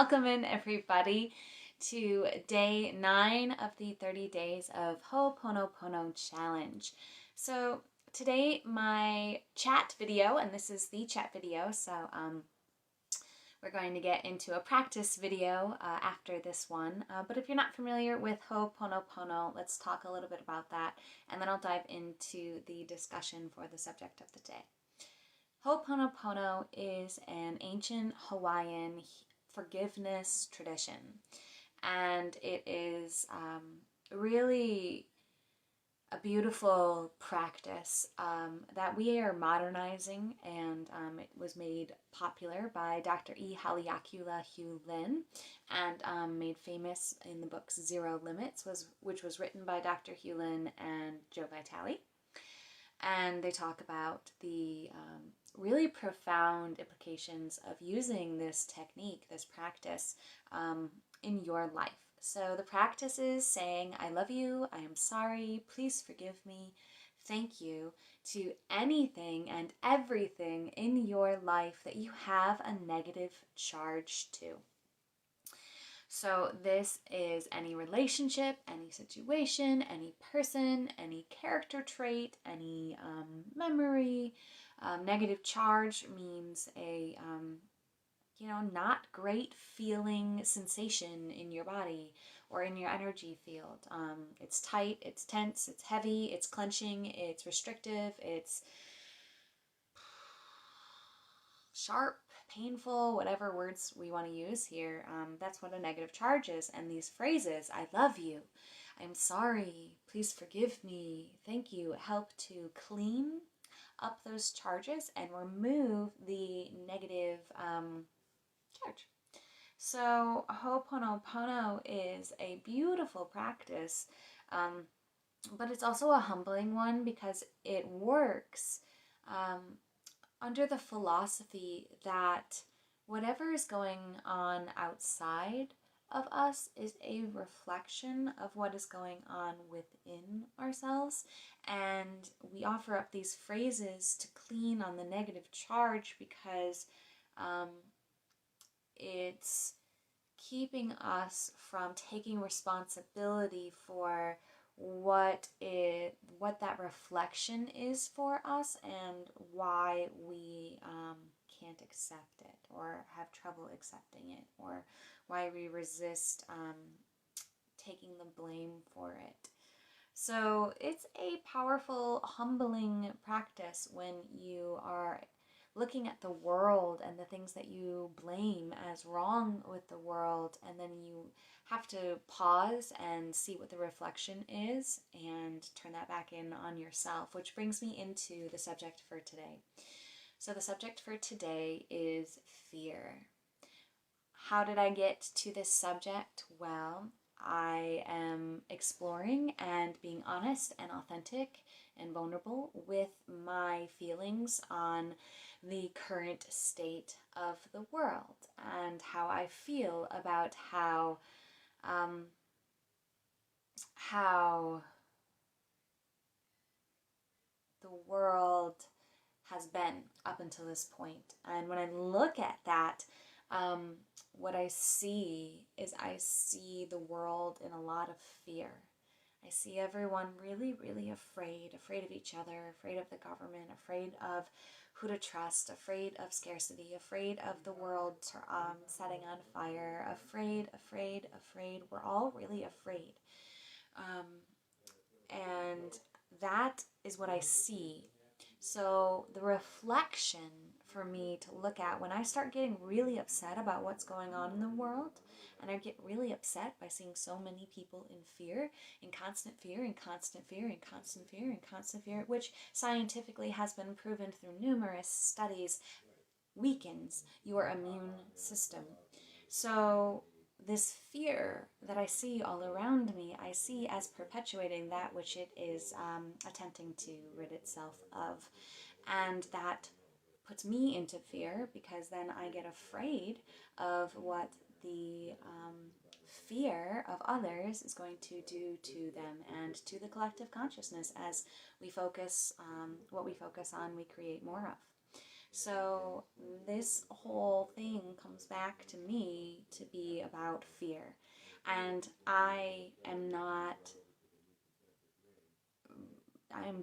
Welcome in, everybody, to day 9 of the 30 days of Ho'oponopono challenge. So today my chat video, and this is the chat video, so we're going to get into a practice video after this one. But if you're not familiar with Ho'oponopono, let's talk a little bit about that, and then I'll dive into the discussion for the subject of the day. Ho'oponopono is an ancient Hawaiian forgiveness tradition, and it is really a beautiful practice that we are modernizing, and it was made popular by Dr. E. Haleakula Hugh Lin and made famous in the book Zero Limits, which was written by Dr. Hugh Lin and Joe Vitale. And they talk about the really profound implications of using this technique, this practice, in your life. So the practice is saying, I love you, I am sorry, please forgive me, thank you, to anything and everything in your life that you have a negative charge to. So this is any relationship, any situation, any person, any character trait, any memory. Negative charge means a not great feeling sensation in your body or in your energy field. It's tight, it's tense, it's heavy, it's clenching, it's restrictive, it's sharp, painful, whatever words we want to use here. That's what a negative charge is. And these phrases, I love you, I'm sorry, please forgive me, thank you, help to clean up those charges and remove the negative charge. So Ho'oponopono is a beautiful practice, but it's also a humbling one because it works under the philosophy that whatever is going on outside of us is a reflection of what is going on within ourselves, and we offer up these phrases to clean on the negative charge because it's keeping us from taking responsibility for what that reflection is for us and why we can't accept it or have trouble accepting it, or why we resist taking the blame for it. So it's a powerful, humbling practice when you are looking at the world and the things that you blame as wrong with the world, and then you have to pause and see what the reflection is and turn that back in on yourself, which brings me into the subject for today. So the subject for today is fear. How did I get to this subject? Well, I am exploring and being honest and authentic and vulnerable with my feelings on the current state of the world and how I feel about how the world has been up until this point. And when I look at that, what I see is I see the world in a lot of fear. I see everyone really, really afraid of each other, afraid of the government, afraid of who to trust, afraid of scarcity, afraid of the world setting on fire, afraid. We're all really afraid. And that is what I see. So the reflection for me to look at when I start getting really upset about what's going on in the world, and I get really upset by seeing so many people in fear, in constant fear, in constant fear, in constant fear, in constant fear, which scientifically has been proven through numerous studies, weakens your immune system. So this fear that I see all around me, I see as perpetuating that which it is attempting to rid itself of. And that puts me into fear because then I get afraid of what the fear of others is going to do to them and to the collective consciousness. As we focus what we focus on, we create more of. So this whole thing comes back to me to be about fear. And I am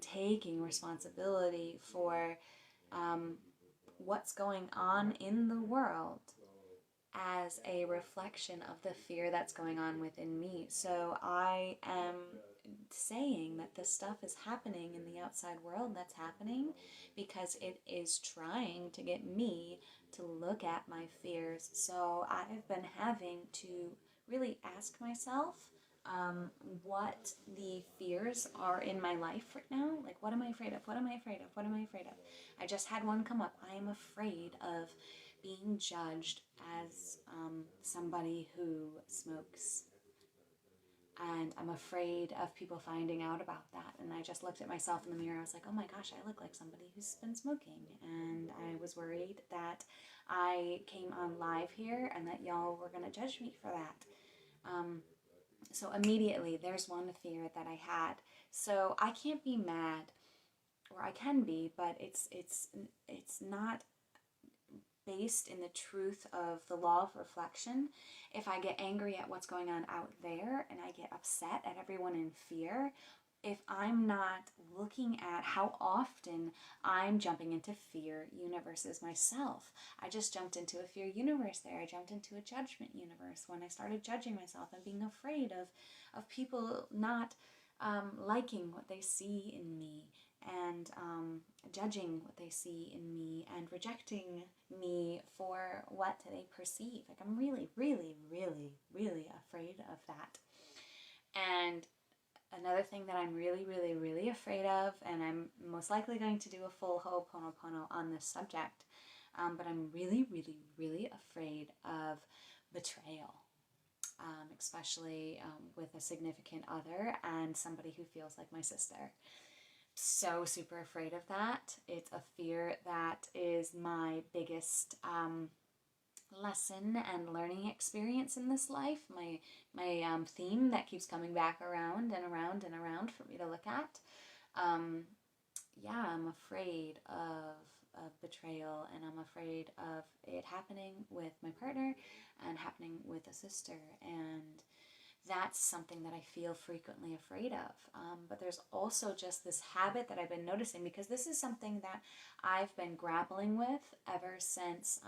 taking responsibility for what's going on in the world as a reflection of the fear that's going on within me. So I am saying that this stuff is happening in the outside world that's happening because it is trying to get me to look at my fears. So I've been having to really ask myself what the fears are in my life right now. Like, what am I afraid of? What am I afraid of? What am I afraid of? I just had one come up. I am afraid of being judged as somebody who smokes. And I'm afraid of people finding out about that. And I just looked at myself in the mirror. I was like, oh my gosh, I look like somebody who's been smoking. And I was worried that I came on live here and that y'all were going to judge me for that. So immediately there's one fear that I had. So I can't be mad, or I can be, but it's not based in the truth of the law of reflection. If I get angry at what's going on out there and I get upset at everyone in fear, if I'm not looking at how often I'm jumping into fear universes myself. I just jumped into a fear universe there. I jumped into a judgment universe when I started judging myself and being afraid of people not liking what they see in me, and judging what they see in me, and rejecting me for what they perceive. Like, I'm really, really, really, really afraid of that. And another thing that I'm really, really, really afraid of, and I'm most likely going to do a full Ho'oponopono on this subject, but I'm really, really, really afraid of betrayal. Especially with a significant other and somebody who feels like my sister. So super afraid of that. It's a fear that is my biggest lesson and learning experience in this life. My theme that keeps coming back around and around and around for me to look at. Yeah, I'm afraid of betrayal, and I'm afraid of it happening with my partner and happening with a sister, and that's something that I feel frequently afraid of. But there's also just this habit that I've been noticing, because this is something that I've been grappling with ever since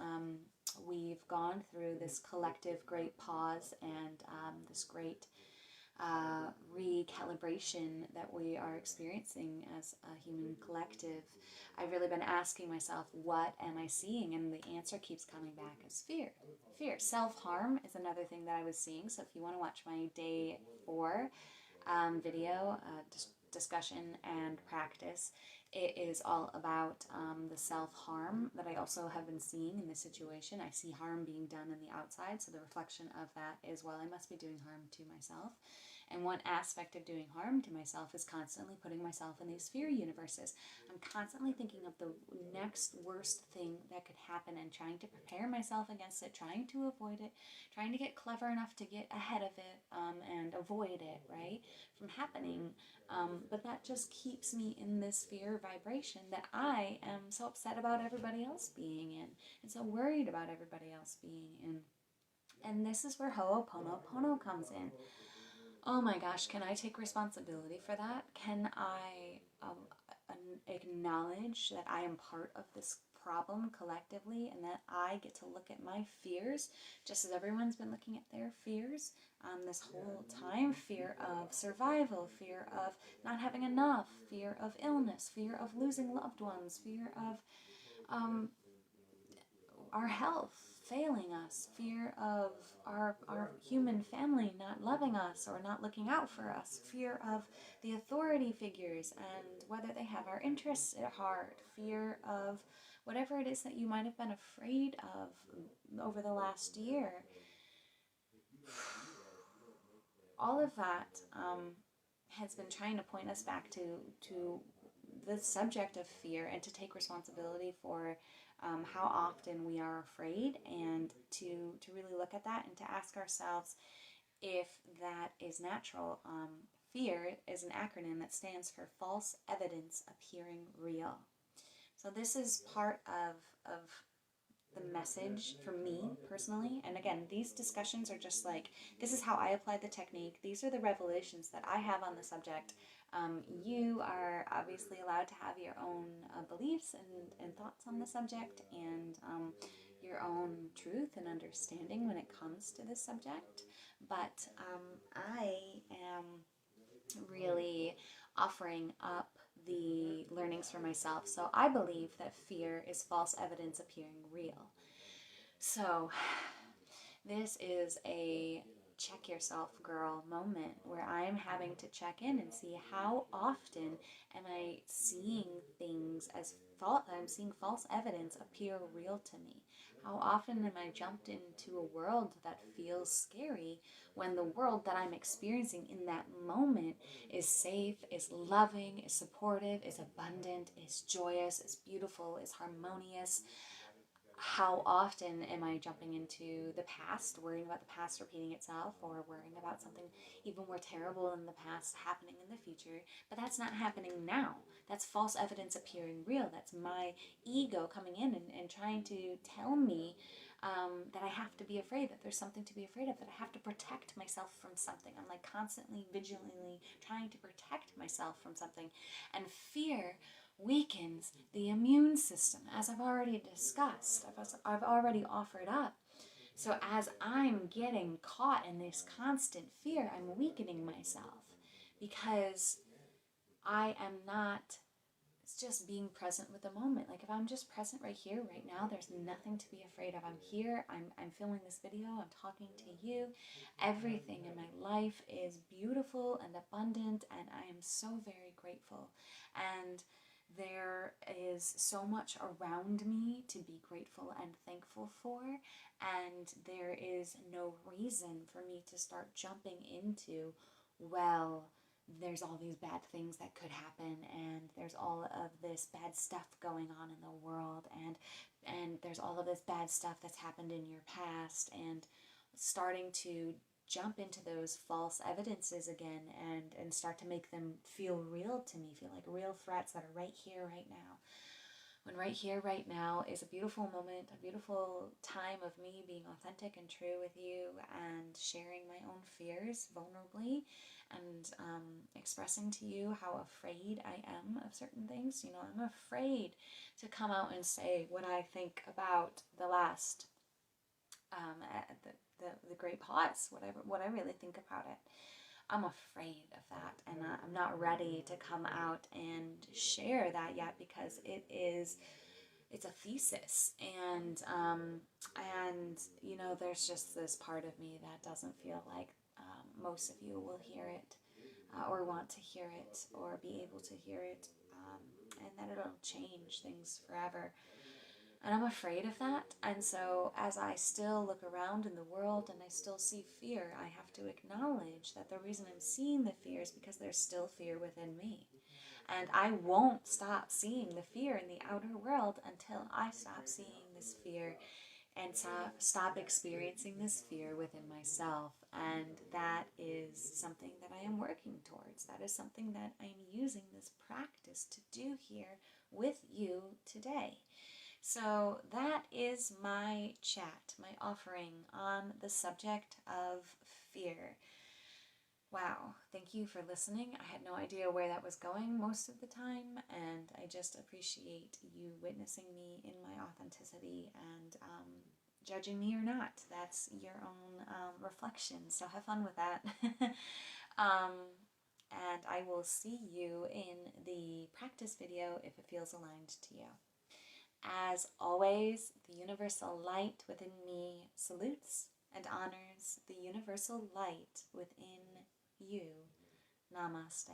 we've gone through this collective great pause and this great recalibration that we are experiencing as a human collective. I've really been asking myself, what am I seeing? And the answer keeps coming back as fear. Fear. Self-harm is another thing that I was seeing. So if you want to watch my day 4 video, discussion and practice, it is all about the self-harm that I also have been seeing in this situation. I see harm being done in the outside, so the reflection of that is, well, I must be doing harm to myself. And one aspect of doing harm to myself is constantly putting myself in these fear universes. I'm constantly thinking of the next worst thing that could happen and trying to prepare myself against it, trying to avoid it, trying to get clever enough to get ahead of it and avoid it, right, from happening. But that just keeps me in this fear vibration that I am so upset about everybody else being in, and so worried about everybody else being in. And this is where Ho'oponopono comes in. Oh my gosh, can I take responsibility for that? Can I acknowledge that I am part of this problem collectively, and that I get to look at my fears just as everyone's been looking at their fears this whole time? Fear of survival, fear of not having enough, fear of illness, fear of losing loved ones, fear of our health failing us, fear of our human family not loving us or not looking out for us, fear of the authority figures and whether they have our interests at heart, fear of whatever it is that you might have been afraid of over the last year. All of that has been trying to point us back to the subject of fear, and to take responsibility for how often we are afraid, and to really look at that and to ask ourselves if that is natural. Fear is an acronym that stands for false evidence appearing real. So this is part of the message for me personally. And again, these discussions are just like, this is how I apply the technique. These are the revelations that I have on the subject. You are obviously allowed to have your own beliefs and thoughts on the subject, and your own truth and understanding when it comes to this subject. But I am really offering up the learnings for myself. So I believe that fear is false evidence appearing real. So this is a check yourself, girl moment where I am having to check in and see how often am I seeing things as false. I'm seeing false evidence appear real to me. How often am I jumped into a world that feels scary when the world that I'm experiencing in that moment is safe, is loving, is supportive, is abundant, is joyous, is beautiful, is harmonious? How often am I jumping into the past, worrying about the past repeating itself, or worrying about something even more terrible in the past happening in the future? But that's not happening now. That's false evidence appearing real. That's my ego coming in and trying to tell me that I have to be afraid, that there's something to be afraid of, that I have to protect myself from something. I'm like constantly, vigilantly trying to protect myself from something. And fear weakens the immune system, as I've already discussed, I've already offered up. So as I'm getting caught in this constant fear, I'm weakening myself because I am not, it's just being present with the moment. Like if I'm just present right here, right now, there's nothing to be afraid of. I'm here, I'm filming this video, I'm talking to you. Everything in my life is beautiful and abundant, and I am so very grateful. And there is so much around me to be grateful and thankful for, and there is no reason for me to start jumping into, well, there's all these bad things that could happen, and there's all of this bad stuff going on in the world, and there's all of this bad stuff that's happened in your past, and starting to jump into those false evidences again and start to make them feel real to me, feel like real threats that are right here, right now. When right here, right now is a beautiful moment, a beautiful time of me being authentic and true with you and sharing my own fears vulnerably and expressing to you how afraid I am of certain things. You know, I'm afraid to come out and say what I think about the last the great pause, what I really think about it. I'm afraid of that, and I'm not ready to come out and share that yet because it's a thesis, and you know, there's just this part of me that doesn't feel like most of you will hear it or want to hear it or be able to hear it, and that it'll change things forever. And I'm afraid of that. And so as I still look around in the world and I still see fear, I have to acknowledge that the reason I'm seeing the fear is because there's still fear within me. And I won't stop seeing the fear in the outer world until I stop seeing this fear and stop experiencing this fear within myself. And that is something that I am working towards. That is something that I'm using this practice to do here with you today. So that is my chat, my offering on the subject of fear. Wow, thank you for listening. I had no idea where that was going most of the time, and I just appreciate you witnessing me in my authenticity and judging me or not. That's your own reflection, so have fun with that. And I will see you in the practice video if it feels aligned to you. As always, the universal light within me salutes and honors the universal light within you. Namaste.